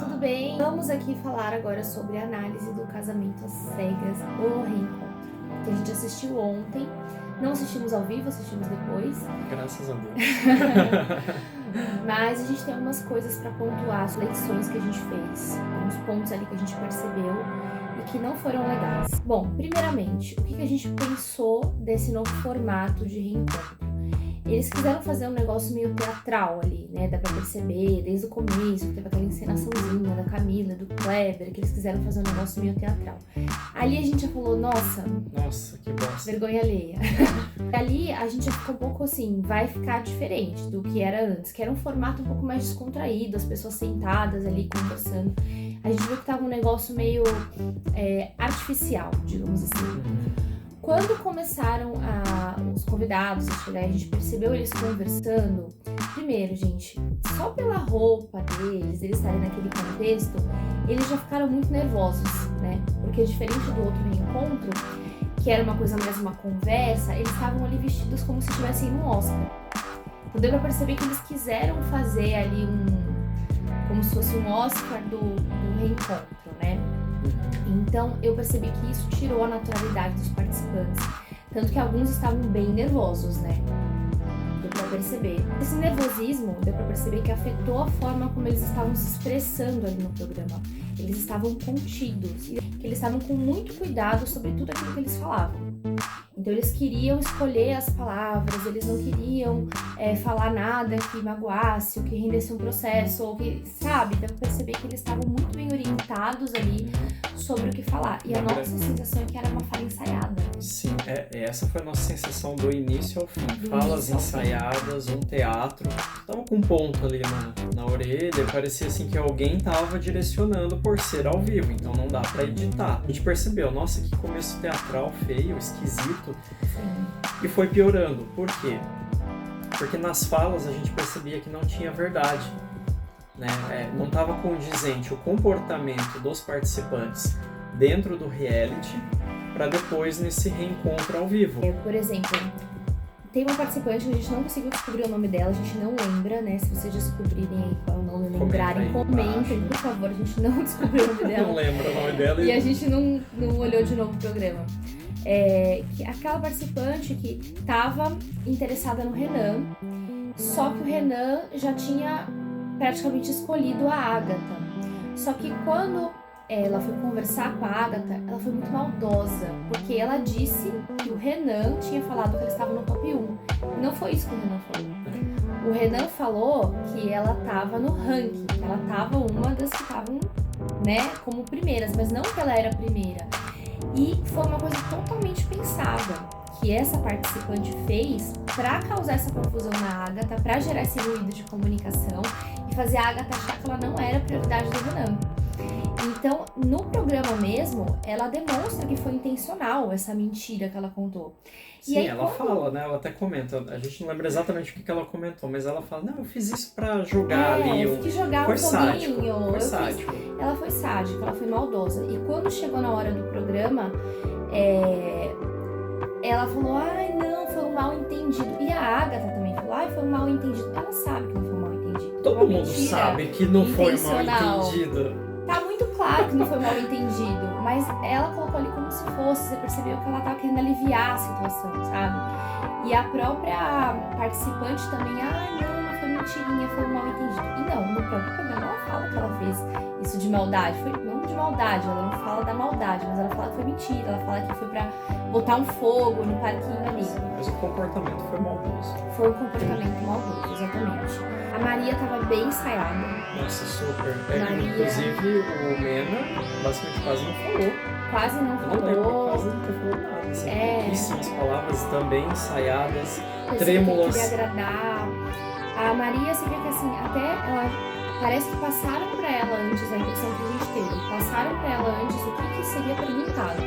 tudo bem? Vamos aqui falar agora sobre a análise do Casamento às Cegas, o Reencontro, que a gente assistiu ontem. Não assistimos ao vivo, assistimos depois. Graças a Deus. Mas a gente tem algumas coisas para pontuar, as lições que a gente fez, alguns pontos ali que a gente percebeu e que não foram legais. Bom, primeiramente, o que a gente pensou desse novo formato de reencontro? Eles quiseram fazer um negócio meio teatral ali, né? Dá pra perceber desde o começo, que teve aquela encenaçãozinha da Camila, do Kleber, que eles quiseram fazer um negócio meio teatral. Ali a gente já falou, nossa, que bosta. Vergonha alheia. Ali a gente já ficou um pouco assim, vai ficar diferente do que era antes, que era um formato um pouco mais descontraído, as pessoas sentadas ali conversando. A gente viu que tava um negócio meio artificial, digamos assim. Quando começaram os convidados a chegar, a gente percebeu eles conversando. Primeiro, gente, só pela roupa deles, eles estarem naquele contexto, eles já ficaram muito nervosos, né? Porque diferente do outro reencontro, que era uma coisa mais uma conversa, eles estavam ali vestidos como se estivessem num Oscar. Então deu pra perceber que eles quiseram fazer ali como se fosse um Oscar do reencontro, né? Então eu percebi que isso tirou a naturalidade dos participantes, tanto que alguns estavam bem nervosos, né? Deu pra perceber. Esse nervosismo, deu pra perceber que afetou a forma como eles estavam se expressando ali no programa. Eles estavam contidos, que eles estavam com muito cuidado sobre tudo aquilo que eles falavam. Então eles queriam escolher as palavras, eles não queriam falar nada que magoasse, ou que rendesse um processo, ou que, sabe? Deu pra perceber que eles estavam muito bem orientados ali sobre o que falar. E a nossa sensação é que era uma fala ensaiada. Sim, essa foi a nossa sensação do início ao fim. Falas ensaiadas, um teatro. Tava com um ponto ali na orelha, parecia assim que alguém tava direcionando por ser ao vivo, então não dá pra editar. A gente percebeu, nossa, que começo teatral feio, esquisito. Sim. E foi piorando. Por quê? Porque nas falas a gente percebia que não tinha verdade. Né? Não estava condizente o comportamento dos participantes dentro do reality para depois nesse reencontro ao vivo. Por exemplo, tem uma participante que a gente não conseguiu descobrir o nome dela, a gente não lembra, né? Se vocês descobrirem aí qual é o nome, lembrarem, comentem, por favor, a gente não descobriu o nome dela. Não lembra o nome dela. E a gente não olhou de novo o programa. Que aquela participante que estava interessada no Renan, só que o Renan já tinha praticamente escolhido a Agatha. Só que quando ela foi conversar com a Agatha, ela foi muito maldosa, porque ela disse que o Renan tinha falado que ele estava no top 1. E não foi isso que o Renan falou. O Renan falou que ela estava no ranking, que ela estava uma das que estavam, né, como primeiras, mas não que ela era a primeira. E foi uma coisa totalmente pensada que essa participante fez para causar essa confusão na Agatha, para gerar esse ruído de comunicação e fazer a Agatha achar que ela não era a prioridade do Renan. Então, no programa mesmo, ela demonstra que foi intencional essa mentira que ela contou. Sim, aí, ela fala, né? Ela até comenta, a gente não lembra exatamente o que ela comentou, mas ela fala, não, eu fiz isso pra jogar ali. Eu quis jogar foi um sádico, foguinho. foi sádico. Ela foi sádica, ela foi maldosa. E quando chegou na hora do programa, ela falou, ai não, foi um mal entendido. E a Agatha também falou, ai, foi um mal entendido. Ela sabe que não foi um mal entendido. Todo mundo sabe que não foi mal entendido. Tá muito claro que não foi mal entendido, mas ela colocou ali como se fosse, você percebeu que ela tava querendo aliviar a situação, sabe? E a própria participante também, não foi mentirinha, foi um mal entendido. E não, no próprio programa ela fala que ela fez isso de maldade, não de maldade, ela não fala da maldade, mas ela fala que foi mentira, ela fala que foi pra botar um fogo no parquinho ali. Mas o comportamento foi maldoso. Foi um comportamento maldoso, exatamente. A Maria tava bem ensaiada. Nossa, super. Maria... Inclusive o Mena basicamente quase não falou. Quase não falou. Eu não lembro, quase não ter falado nada. Assim. Pouquíssimas palavras também ensaiadas, trêmulas. Que queria agradar. A Maria, você vê que assim, até ela... Parece que passaram pra ela antes, a impressão que a gente teve. Passaram pra ela antes o que seria perguntado.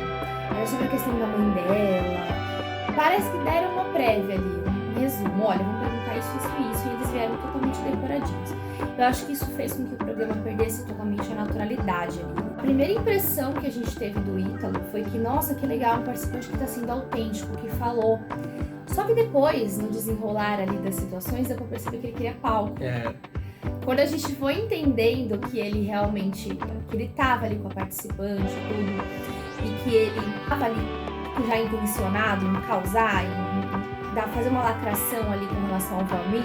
Era sobre a questão da mãe dela. Parece que deram uma prévia ali, um resumo. Olha, vamos perguntar isso, e eles vieram totalmente decoradinhos. Eu acho que isso fez com que o programa perdesse totalmente a naturalidade ali. A primeira impressão que a gente teve do Ítalo foi que, nossa, que legal, um participante que tá sendo autêntico, que falou. Só que depois, no desenrolar ali das situações, deu pra perceber que ele queria palco. Quando a gente foi entendendo que ele realmente, que ele tava ali com a participante e tudo, e que ele tava ali já intencionado em causar, fazer uma lacração ali com relação ao Valmir,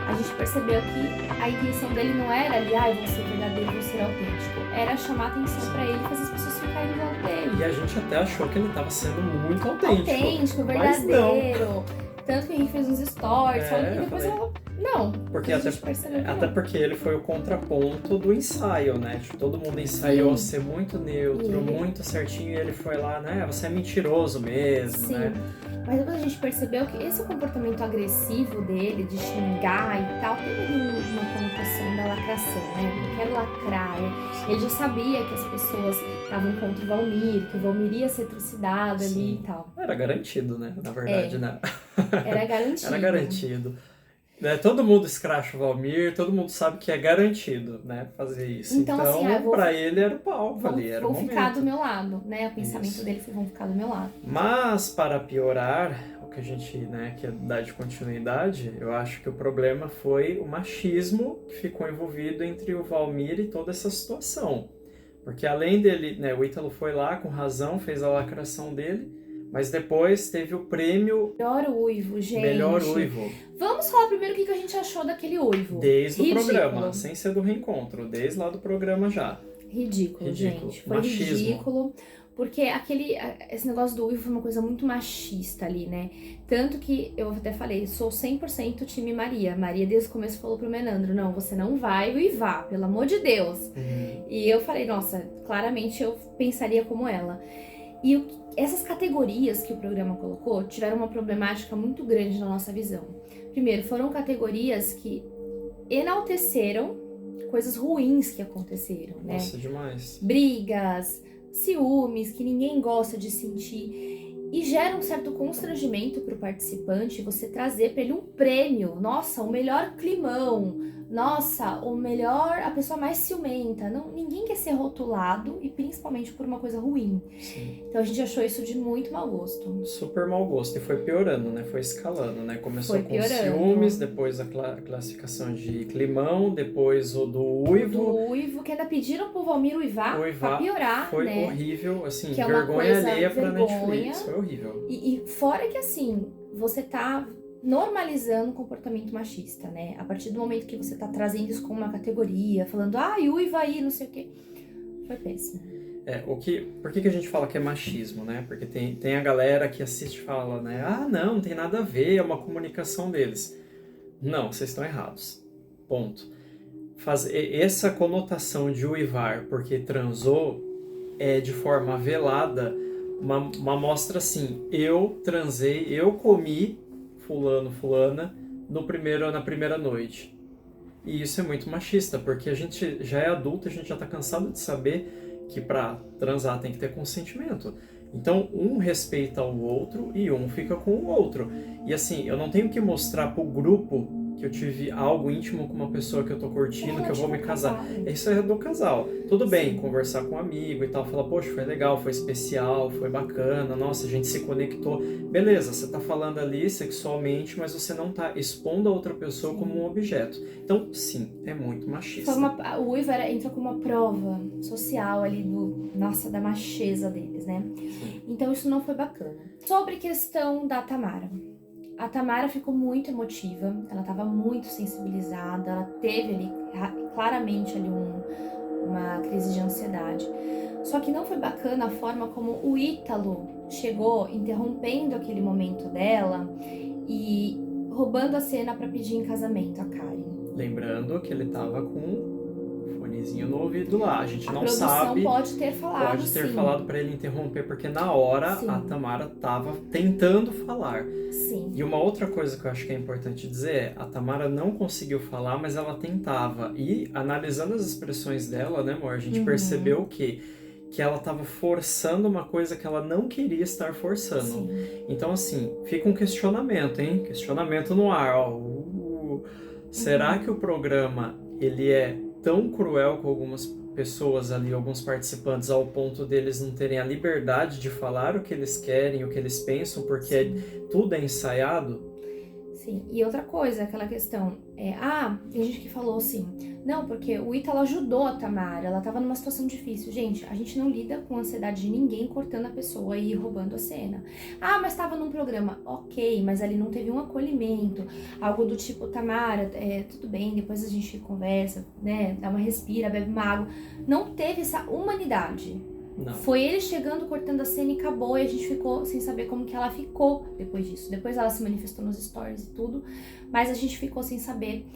a gente percebeu que a intenção dele não era ali, eu vou ser verdadeiro, vou ser autêntico. Era chamar atenção pra ele e fazer as pessoas ficarem do lado dele. E a gente até achou que ele tava sendo muito autêntico. Autêntico, verdadeiro. Tanto que a gente fez uns stories, e depois ela... Não, porque até porque ele foi o contraponto do ensaio, né? Tipo, todo mundo ensaiou ser muito neutro, muito certinho, e ele foi lá, né? Você é mentiroso mesmo, né? Mas depois a gente percebeu que esse comportamento agressivo dele, de xingar e tal, teve ali uma conotação da lacração, né? Eu quero lacrar. Ele já sabia que as pessoas estavam contra o Valmir, que o Valmir ia ser trucidado ali e tal. Era garantido, né? Na verdade, né? Era garantido. Era garantido. Todo mundo escracha o Valmir, todo mundo sabe que é garantido, né, fazer isso. Então assim, pra ele era o palco ali, era o momento. Vão ficar do meu lado, né? O pensamento dele foi, vão ficar do meu lado. Mas, para piorar, o que a gente, né, quer dar de continuidade, eu acho que o problema foi o machismo que ficou envolvido entre o Valmir e toda essa situação. Porque além dele, né, o Ítalo foi lá com razão, fez a lacração dele, mas depois teve o prêmio... Melhor uivo, gente. Melhor uivo. Vamos falar primeiro o que a gente achou daquele uivo. Desde o programa, sem ser do reencontro. Desde lá do programa já. Ridículo, gente. Foi machismo. Ridículo. Porque esse negócio do uivo foi uma coisa muito machista ali, né? Tanto que eu até falei, sou 100% time Maria. Maria desde o começo falou pro Menandro, não, você não vai uivar, pelo amor de Deus. E eu falei, nossa, claramente eu pensaria como ela. E essas categorias que o programa colocou tiveram uma problemática muito grande na nossa visão. Primeiro, foram categorias que enalteceram coisas ruins que aconteceram, né? Nossa, demais. Brigas, ciúmes, que ninguém gosta de sentir. E gera um certo constrangimento para o participante você trazer para ele um prêmio. Nossa, o melhor climão. Nossa, a pessoa mais ciumenta. Não, ninguém quer ser rotulado e principalmente por uma coisa ruim. Sim. Então a gente achou isso de muito mau gosto. Super mau gosto. E foi piorando, né? Foi escalando, né? Começou com ciúmes, depois a classificação de climão, depois o do uivo. Do uivo, que ainda pediram pro Valmir uivar pra piorar, foi né? Horrível, assim, que é vergonha alheia pra Netflix. Foi horrível. E fora que, assim, você tá normalizando o comportamento machista, né? A partir do momento que você tá trazendo isso como uma categoria, falando, uiva aí, não sei o quê. Foi péssimo. Por que a gente fala que é machismo, né? Porque tem a galera que assiste e fala, né? Não tem nada a ver, é uma comunicação deles. Não, vocês estão errados. Ponto. Essa conotação de uivar porque transou é de forma velada uma mostra assim, eu transei, eu comi fulano, fulana na primeira noite. E isso é muito machista, porque a gente já é adulto, a gente já tá cansado de saber que pra transar tem que ter consentimento. Então, um respeita o outro e um fica com o outro. E assim, eu não tenho que mostrar pro grupo que eu tive algo íntimo com uma pessoa que eu tô curtindo, que eu vou me casar. Isso é do casal. Tudo bem, conversar com um amigo e tal, falar, poxa, foi legal, foi especial, foi bacana, nossa, a gente se conectou. Beleza, você tá falando ali sexualmente, mas você não tá expondo a outra pessoa como um objeto. Então, sim, é muito machista. O uivo entra como uma prova social ali da macheza deles, né? Sim. Então isso não foi bacana. Sobre questão da Tamara. A Tamara ficou muito emotiva, ela estava muito sensibilizada, ela teve ali claramente ali uma crise de ansiedade. Só que não foi bacana a forma como o Ítalo chegou interrompendo aquele momento dela e roubando a cena para pedir em casamento a Karen. Lembrando que ele estava com fonezinho no ouvido lá, a gente não sabe. A produção pode ter falado, Pode ter falado para ele interromper, porque na hora a Tamara estava tentando falar. Sim. E uma outra coisa que eu acho que é importante dizer é, a Tamara não conseguiu falar, mas ela tentava. E analisando as expressões dela, né, amor, a gente percebeu que ela estava forçando uma coisa que ela não queria estar forçando. Sim. Então, assim, fica um questionamento, hein? Questionamento no ar, ó. Será que o programa, ele é tão cruel com algumas pessoas ali, alguns participantes, ao ponto deles não terem a liberdade de falar o que eles querem, o que eles pensam, porque tudo é ensaiado? Sim, e outra coisa, aquela questão, tem gente que falou assim, não, porque o Ítalo ajudou a Tamara, ela tava numa situação difícil. Gente, a gente não lida com a ansiedade de ninguém cortando a pessoa e roubando a cena. Ah, mas tava num programa, ok, mas ali não teve um acolhimento, algo do tipo, Tamara, tudo bem, depois a gente conversa, né, dá uma respira, bebe uma água. Não teve essa humanidade. Não. Foi ele chegando, cortando a cena e acabou, e a gente ficou sem saber como que ela ficou depois disso. Depois ela se manifestou nos stories e tudo, mas a gente ficou sem saber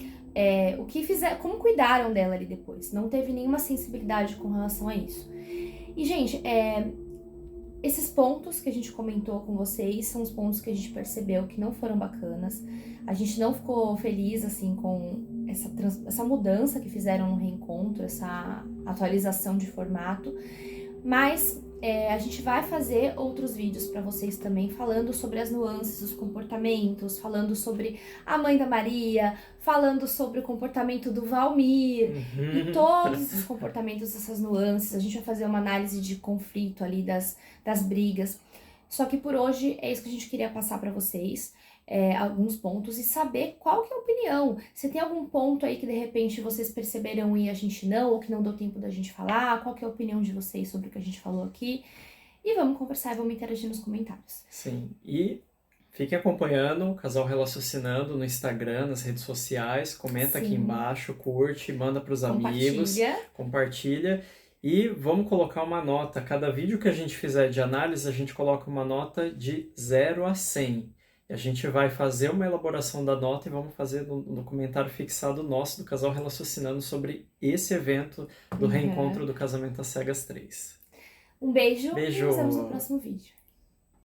o que fizeram, como cuidaram dela ali depois. Não teve nenhuma sensibilidade com relação a isso. E, gente, esses pontos que a gente comentou com vocês são os pontos que a gente percebeu que não foram bacanas. A gente não ficou feliz, assim, com essa mudança que fizeram no reencontro, essa atualização de formato. Mas a gente vai fazer outros vídeos pra vocês também, falando sobre as nuances dos comportamentos, falando sobre a mãe da Maria, falando sobre o comportamento do Valmir e todos os comportamentos dessas nuances. A gente vai fazer uma análise de conflito ali, das brigas. Só que por hoje é isso que a gente queria passar pra vocês. Alguns pontos e saber qual que é a opinião. Se tem algum ponto aí que de repente vocês perceberam e a gente não, ou que não deu tempo da gente falar, qual que é a opinião de vocês sobre o que a gente falou aqui. E vamos conversar e vamos interagir nos comentários. Sim, e fique acompanhando o Casal Raciocinando no Instagram, nas redes sociais, comenta aqui embaixo, curte, manda pros amigos, compartilha. E vamos colocar uma nota, cada vídeo que a gente fizer de análise, a gente coloca uma nota de 0 a 100. A gente vai fazer uma elaboração da nota e vamos fazer no comentário fixado nosso do Casal Raciocinando sobre esse evento do reencontro do Casamento às Cegas 3. Um beijo. Beijo. E nos vemos no próximo vídeo.